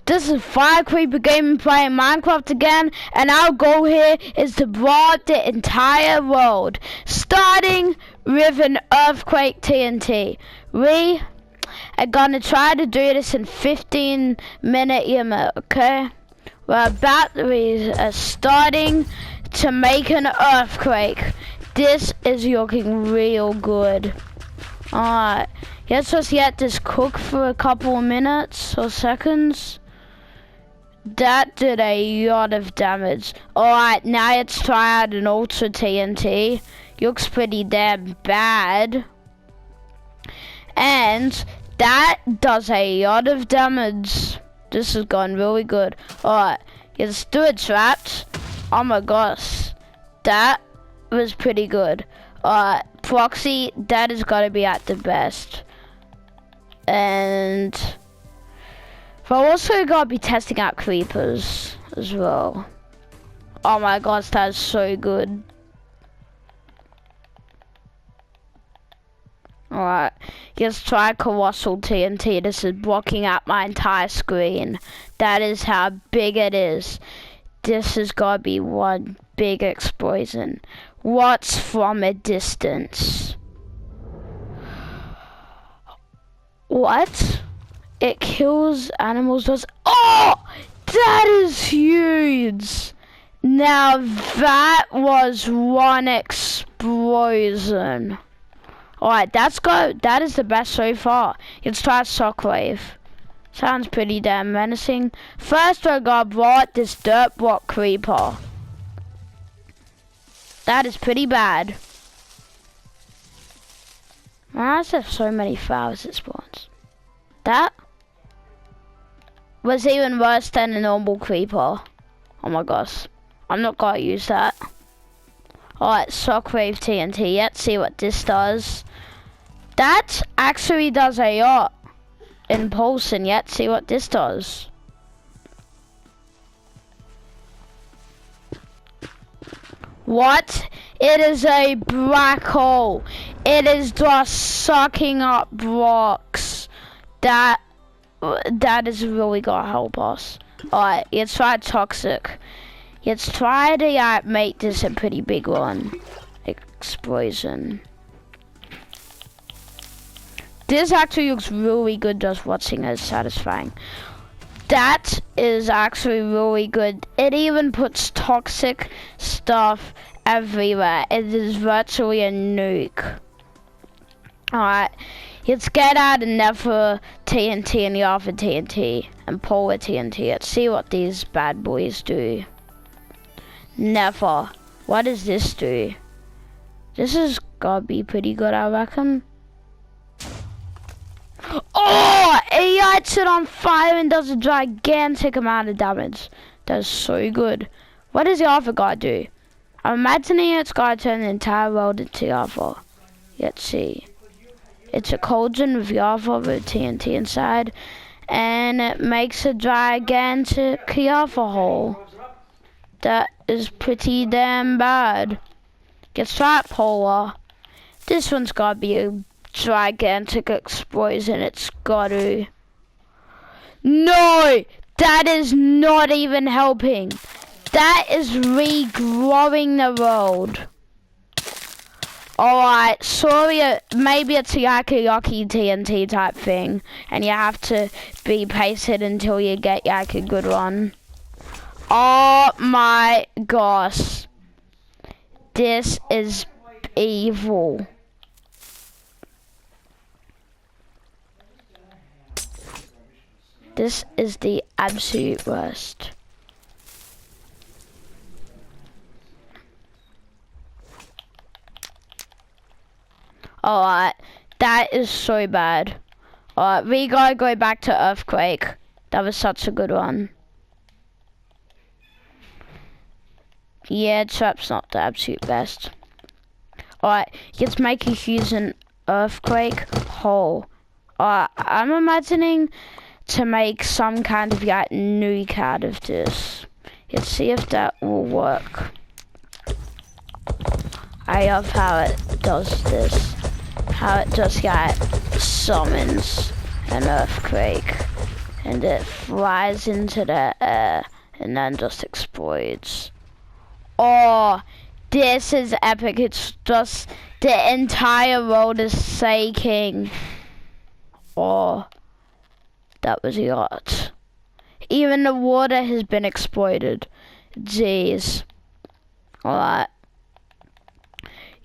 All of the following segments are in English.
This is FireCreeper.Gaming playing Minecraft again, and our goal here is to blow up the entire world, starting with an earthquake TNT. We are gonna try to do this in 15-minute limit, okay? We are starting to make an earthquake. This is looking real good. Alright, let's just let this cook for a couple of minutes or seconds. That did a lot of damage. Alright, now let's try out an Ultra TNT. Looks pretty damn bad. And that does a lot of damage. This has gone really good. Alright, let's do it, traps. Oh my gosh. That was pretty good. Proxy, that has got to be at the best. And but also got to be testing out creepers as well. Oh my gosh, that's so good. Alright, let's try Colossal TNT. This is blocking out my entire screen. That is how big it is. This has got to be one big explosion. What's from a distance? What? It kills animals. Oh! That is huge! Now that was one explosion. Alright, that is the best so far. Let's try Shockwave. Sounds pretty damn menacing. First I gotta blow up this dirt block creeper. That is pretty bad. I just have so many flowers it spawns. That was even worse than a normal creeper. Oh my gosh. I'm not gonna use that. Alright, Shockwave TNT. Let's see what this does. That actually does a lot. Impulse, and yet see what this does. What? It is a black hole. It is just sucking up blocks. That is really gonna help us. Alright, let's try Toxic. Let's try to make this a pretty big one. Explosion. This actually looks really good, just watching it is satisfying. That is actually really good. It even puts toxic stuff everywhere. It is virtually a nuke. Alright, let's get out another TNT and the other TNT and polar TNT. Let's see what these bad boys do. Never. What does this do? This is gotta be pretty good, I reckon. Oh! It lights it on fire and does a gigantic amount of damage. That's so good. What does the other guy do? I'm imagining it's gotta turn the entire world into lava. Let's see. It's a cauldron with lava with TNT inside, and it makes a gigantic lava hole. That is pretty damn bad. Let's try it polar. This one's gotta be a gigantic explosion. It's gotta. No! That is not even helping. That is regrowing the world. Alright, sorry, maybe it's a yucky TNT type thing, and you have to be patient until you get a good one. Oh my gosh. This is evil. This is the absolute worst. Alright, that is so bad. Alright, we gotta go back to Earthquake. That was such a good one. Yeah, Trap's not the absolute best. Alright, let's make a huge earthquake hole. Alright, I'm imagining to make some kind of nuke out of this. Let's see if that will work. I love how it does this. How it just summons an earthquake and it flies into the air and then just explodes. Oh, this is epic. It's just the entire world is shaking. Oh, that was a lot. Even the water has been exploited. Jeez. Alright.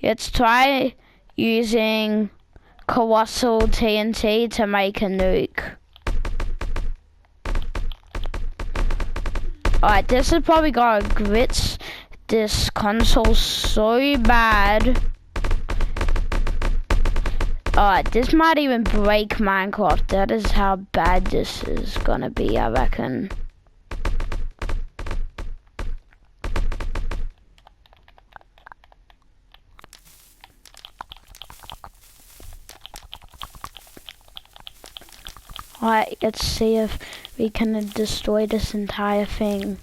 Let's try using colossal TNT to make a nuke. Alright, this is probably gonna glitch this console so bad. Alright, this might even break Minecraft. That is how bad this is gonna be, I reckon. Alright, let's see if we can destroy this entire thing.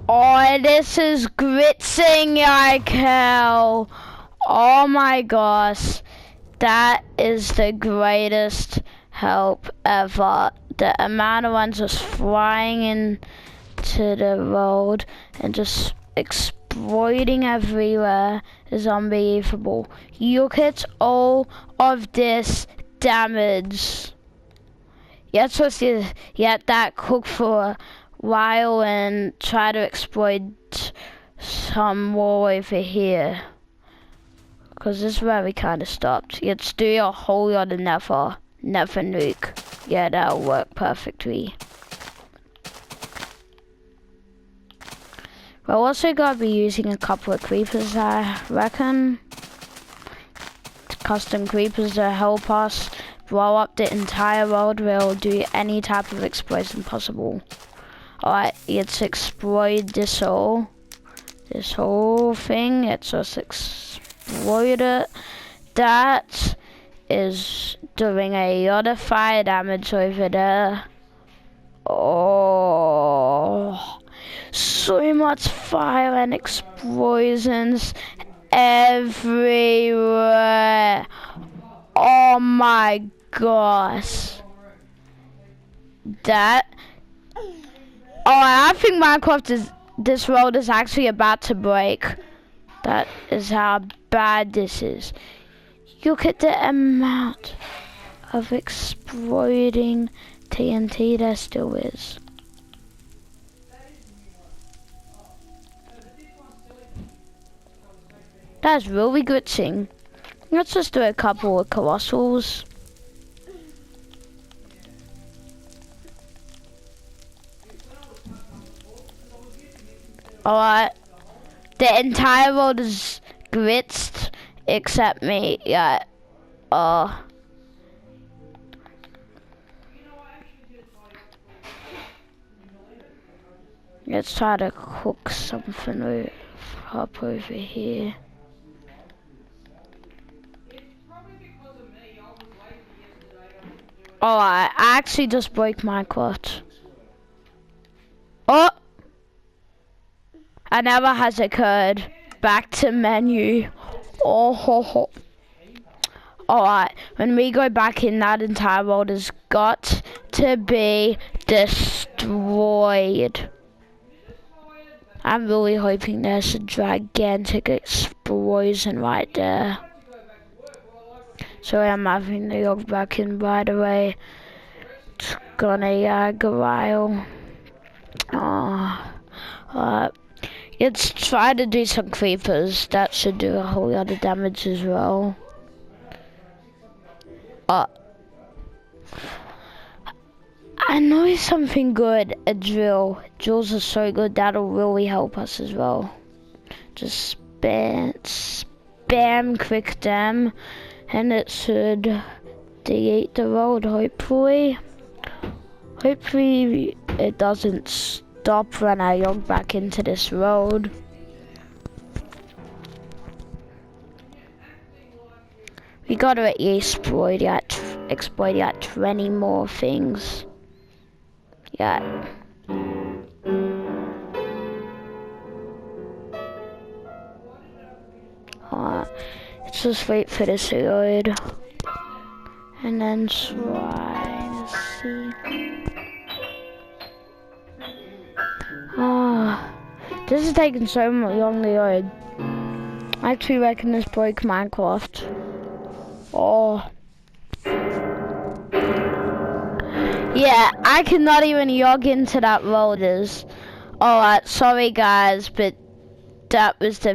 Oh, this is glitching like hell. Oh my gosh. That is the greatest help ever. The amount of ones just flying into the road and just exploding everywhere is unbelievable. Look at all of this damage. You're supposed to get that cook for a while and try to exploit some more over here. Because this is where we kind of stopped. Let's do a whole lot of nether nuke. Yeah, that'll work perfectly. We're also going to be using a couple of creepers, I reckon. Custom creepers to help us blow up the entire world. We'll do any type of explosion possible. Alright, let's explode this whole thing. Let's just explode it. That is doing a lot of fire damage over there. Oh, so much fire and explosions everywhere. Oh my gosh. I think this world is actually about to break. That is how bad this is. Look at the amount of exploding TNT there still is. That's really glitching. Let's just do a couple of colossals. Alright. The entire world is glitched except me. Yeah. Let's try to cook something up over here. Alright, I actually just broke Minecraft. Oh! Another has occurred. Back to menu. Oh ho ho. Alright, when we go back in, that entire world has got to be destroyed. I'm really hoping there's a gigantic explosion right there. So I'm having to log back in right away. It's gonna lag a while. Let's try to do some creepers. That should do a whole lot of damage as well. I know something good, a drill. Drills are so good, that'll really help us as well. Just spam click them and it should delete the road, hopefully. Hopefully it doesn't stop when I log back into this road. We gotta at least exploit that 20 more things. Yeah. Let's Let's just wait for this to load. And then try to see. Ah, this is taking so long to load. I actually reckon this broke Minecraft. Oh. Yeah, I cannot even log into that world. Alright, sorry guys, but that was the